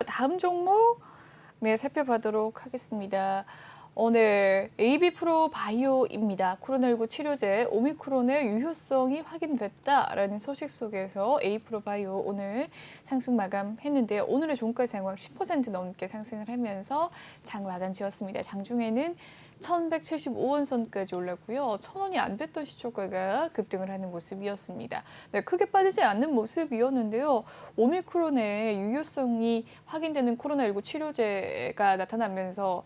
다음 종목 살펴보도록 하겠습니다. 오늘 AB프로 바이오입니다. 코로나19 치료제 오미크론의 유효성이 확인됐다라는 소식 속에서 A프로 바이오 오늘 상승 마감했는데요. 오늘의 종가 상황 10% 넘게 상승을 하면서 장 마감 지었습니다. 장중에는 1,175원 선까지 올랐고요. 1,000원이 안 됐던 시초가가 급등을 하는 모습이었습니다. 네, 크게 빠지지 않는 모습이었는데요. 오미크론의 유효성이 확인되는 코로나19 치료제가 나타나면서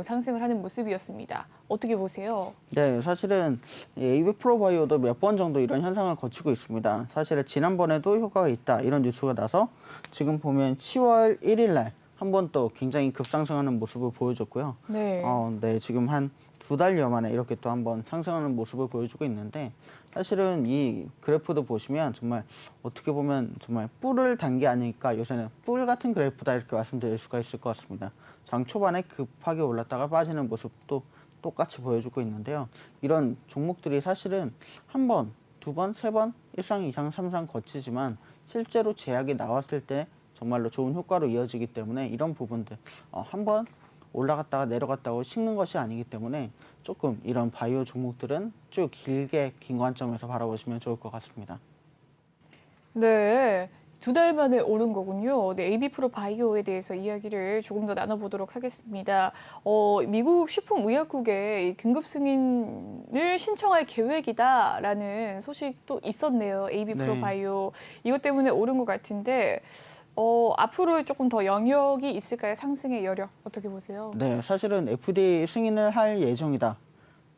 상승을 하는 모습이었습니다. 어떻게 보세요? 네, 사실은 AB프로바이오도 몇 번 정도 이런 현상을 거치고 있습니다. 사실 지난번에도 효과가 있다 이런 뉴스가 나서 지금 보면 10월 1일 날 한 번 또 굉장히 급상승하는 모습을 보여줬고요. 네. 네, 지금 한 2달여 만에 이렇게 또 한 번 상승하는 모습을 보여주고 있는데 사실은 이 그래프도 보시면 정말 어떻게 보면 정말 뿔을 단 게 아닐까, 요새는 뿔 같은 그래프다 이렇게 말씀드릴 수가 있을 것 같습니다. 장 초반에 급하게 올랐다가 빠지는 모습도 똑같이 보여주고 있는데요. 이런 종목들이 사실은 한 번, 두 번, 세 번, 1상, 2상, 3상 거치지만 실제로 제약이 나왔을 때 정말로 좋은 효과로 이어지기 때문에 이런 부분들 한 번 올라갔다가 내려갔다고 식는 것이 아니기 때문에 조금 이런 바이오 종목들은 쭉 길게 긴 관점에서 바라보시면 좋을 것 같습니다. 네. 2달 만에 오른 거군요. 네, AB프로 바이오에 대해서 이야기를 조금 더 나눠보도록 하겠습니다. 미국 식품의약국에 긴급 승인을 신청할 계획이다라는 소식도 있었네요. AB프로 네. 바이오. 이것 때문에 오른 것 같은데 앞으로 조금 더 영역이 있을까요? 상승의 여력 어떻게 보세요? 네, 사실은 FDA 승인을 할 예정이다.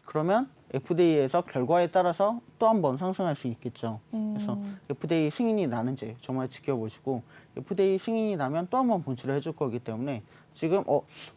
그러면 FDA에서 결과에 따라서 또 한 번 상승할 수 있겠죠. 그래서 FDA 승인이 나는지 정말 지켜보시고 FDA 승인이 나면 또 한 번 분출을 해줄 거기 때문에 지금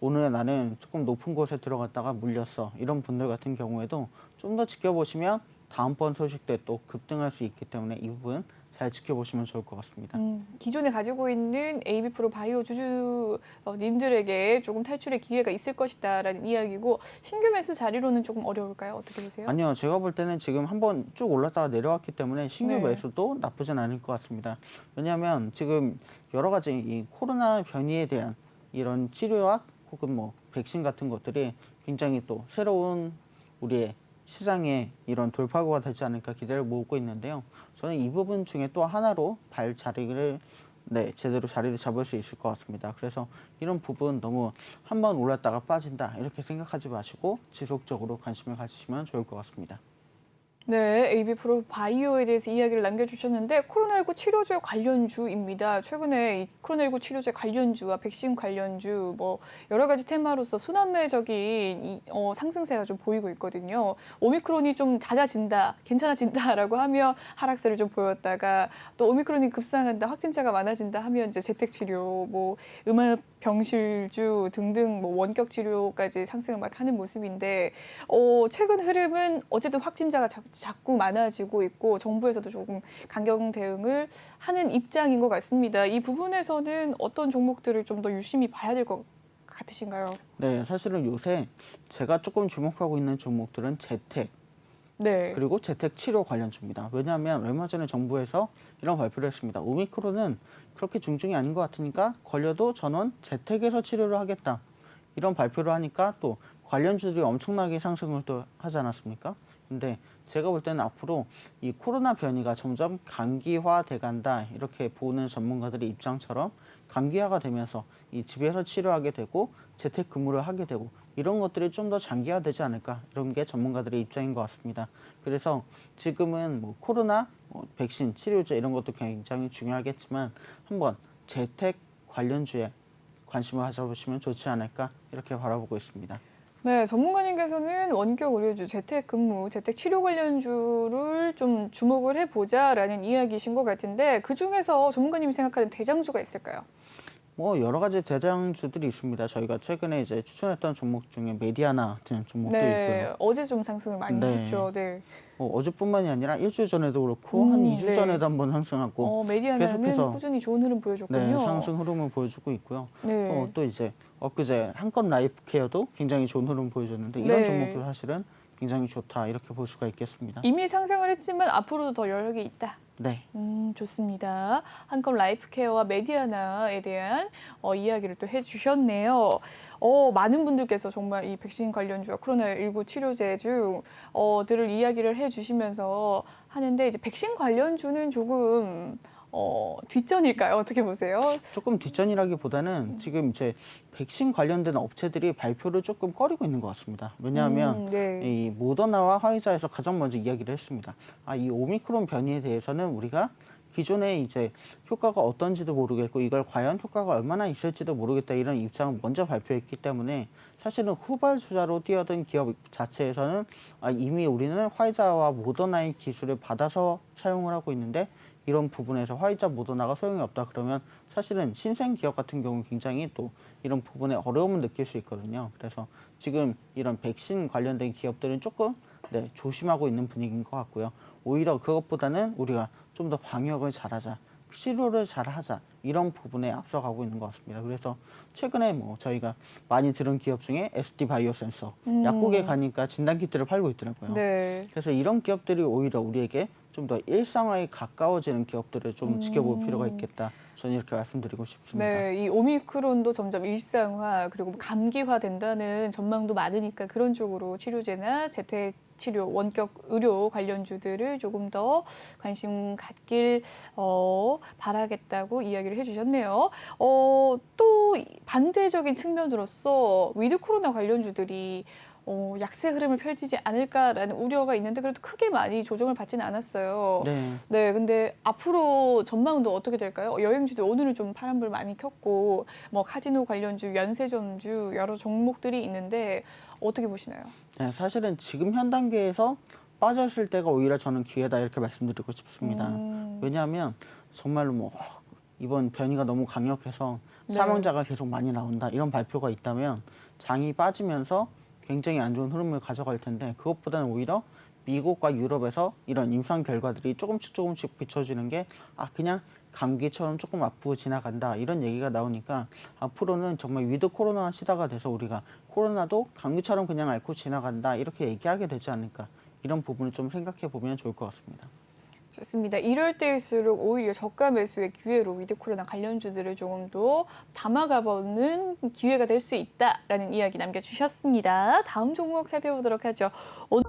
오늘 나는 조금 높은 곳에 들어갔다가 물렸어. 이런 분들 같은 경우에도 좀 더 지켜보시면 다음번 소식 때 또 급등할 수 있기 때문에 이 부분 잘 지켜보시면 좋을 것 같습니다. 기존에 가지고 있는 AB프로 바이오 주주님들에게 조금 탈출의 기회가 있을 것이다라는 이야기고 신규 매수 자리로는 조금 어려울까요? 어떻게 보세요? 아니요, 제가 볼 때는 지금 한번 쭉 올랐다가 내려왔기 때문에 신규 네. 매수도 나쁘진 않을 것 같습니다. 왜냐하면 지금 여러 가지 이 코로나 변이에 대한 이런 치료약 혹은 뭐 백신 같은 것들이 굉장히 또 새로운 우리의 시장에 이런 돌파구가 되지 않을까 기대를 모으고 있는데요. 저는 이 부분 중에 또 하나로 자리를 제대로 자리를 잡을 수 있을 것 같습니다. 그래서 이런 부분 너무 한번 올랐다가 빠진다 이렇게 생각하지 마시고 지속적으로 관심을 가지시면 좋을 것 같습니다. 네, AB프로 바이오에 대해서 이야기를 남겨주셨는데 코로나19 치료제 관련주입니다. 최근에 이 코로나19 치료제 관련주와 백신 관련주 뭐 여러 가지 테마로서 순환매적인 상승세가 좀 보이고 있거든요. 오미크론이 좀 잦아진다, 괜찮아진다라고 하면 하락세를 좀 보였다가 또 오미크론이 급상한다, 확진자가 많아진다 하면 이제 재택치료, 뭐 음압병실주 등등 뭐 원격 치료까지 상승을 막 하는 모습인데 최근 흐름은 어쨌든 확진자가 자꾸 많아지고 있고 정부에서도 조금 강경 대응을 하는 입장인 것 같습니다. 이 부분에서는 어떤 종목들을 좀 더 유심히 봐야 될 것 같으신가요? 네, 사실은 요새 제가 조금 주목하고 있는 종목들은 재택, 네. 그리고 재택 치료 관련주입니다. 왜냐하면 얼마 전에 정부에서 이런 발표를 했습니다. 오미크론은 그렇게 중증이 아닌 것 같으니까 걸려도 전원 재택에서 치료를 하겠다. 이런 발표를 하니까 또 관련주들이 엄청나게 상승을 또 하지 않았습니까? 근데 제가 볼 때는 앞으로 이 코로나 변이가 점점 감기화돼 간다 이렇게 보는 전문가들의 입장처럼 감기화가 되면서 이 집에서 치료하게 되고 재택근무를 하게 되고 이런 것들이 좀 더 장기화되지 않을까 이런 게 전문가들의 입장인 것 같습니다. 그래서 지금은 뭐 코로나, 백신, 치료제 이런 것도 굉장히 중요하겠지만 한번 재택 관련주에 관심을 가져보시면 좋지 않을까 이렇게 바라보고 있습니다. 네, 전문가님께서는 원격 의료주, 재택근무, 재택치료 관련주를 좀 주목을 해보자라는 이야기이신 것 같은데 그중에서 전문가님이 생각하는 대장주가 있을까요? 뭐 여러 가지 대장주들이 있습니다. 저희가 최근에 이제 추천했던 종목 중에 메디아나 같은 종목도 네, 있고요. 어제 좀 상승을 많이 네. 했죠. 네. 어제뿐만이 아니라 일주일 전에도 그렇고 한 2주 네. 전에도 한번 상승하고 메디아나는 계속해서 꾸준히 좋은 흐름 보여줬군요. 상승 흐름을 보여주고 있고요. 네. 또 이제 엊그제 한건 라이프케어도 굉장히 좋은 흐름 보여줬는데 이런 네. 종목들 사실은 굉장히 좋다 이렇게 볼 수가 있겠습니다. 이미 상승을 했지만 앞으로도 더 여력이 있다. 네. 좋습니다. 한컴 라이프케어와 메디아나에 대한 이야기를 또 해주셨네요. 많은 분들께서 정말 이 백신 관련주와 코로나19 치료제 들을 이야기를 해주시면서 하는데 이제 백신 관련주는 조금 뒷전일까요? 어떻게 보세요? 조금 뒷전이라기보다는 지금 이제 백신 관련된 업체들이 발표를 조금 꺼리고 있는 것 같습니다. 왜냐하면 네. 이 모더나와 화이자에서 가장 먼저 이야기를 했습니다. 이 오미크론 변이에 대해서는 우리가 기존에 이제 효과가 어떤지도 모르겠고 이걸 과연 효과가 얼마나 있을지도 모르겠다 이런 입장을 먼저 발표했기 때문에 사실은 후발주자로 뛰어든 기업 자체에서는 이미 우리는 화이자와 모더나의 기술을 받아서 사용을 하고 있는데 이런 부분에서 화이자 모더나가 소용이 없다 그러면 사실은 신생 기업 같은 경우 굉장히 또 이런 부분에 어려움을 느낄 수 있거든요. 그래서 지금 이런 백신 관련된 기업들은 조금 조심하고 있는 분위기인 것 같고요. 오히려 그것보다는 우리가 좀 더 방역을 잘하자, 치료를 잘하자 이런 부분에 앞서가고 있는 것 같습니다. 그래서 최근에 뭐 저희가 많이 들은 기업 중에 SD 바이오센서 약국에 가니까 진단키트를 팔고 있더라고요. 네. 그래서 이런 기업들이 오히려 우리에게 좀 더 일상화에 가까워지는 기업들을 좀 지켜볼 필요가 있겠다. 저는 이렇게 말씀드리고 싶습니다. 네, 이 오미크론도 점점 일상화 그리고 감기화 된다는 전망도 많으니까 그런 쪽으로 치료제나 재택 치료, 원격 의료 관련주들을 조금 더 관심 갖길 바라겠다고 이야기를 해주셨네요. 또 반대적인 측면으로서 위드 코로나 관련주들이 약세 흐름을 펼치지 않을까라는 우려가 있는데 그래도 크게 많이 조정을 받지는 않았어요. 네. 네, 근데 앞으로 전망도 어떻게 될까요? 여행주들 오늘은 좀 파란불 많이 켰고 뭐 카지노 관련주, 면세점주 여러 종목들이 있는데 어떻게 보시나요? 네, 사실은 지금 현 단계에서 빠졌을 때가 오히려 저는 기회다 이렇게 말씀드리고 싶습니다. 왜냐하면 정말로 뭐 이번 변이가 너무 강력해서 네. 사망자가 계속 많이 나온다 이런 발표가 있다면 장이 빠지면서 굉장히 안 좋은 흐름을 가져갈 텐데 그것보다는 오히려 미국과 유럽에서 이런 임상 결과들이 조금씩 비춰지는 게 그냥 감기처럼 조금 아프고 지나간다 이런 얘기가 나오니까 앞으로는 정말 위드 코로나 시대가 돼서 우리가 코로나도 감기처럼 그냥 앓고 지나간다 이렇게 얘기하게 되지 않을까 이런 부분을 좀 생각해 보면 좋을 것 같습니다. 좋습니다. 이럴 때일수록 오히려 저가 매수의 기회로 위드 코로나 관련주들을 조금 더 담아가보는 기회가 될 수 있다라는 이야기 남겨주셨습니다. 다음 종목 살펴보도록 하죠. 오늘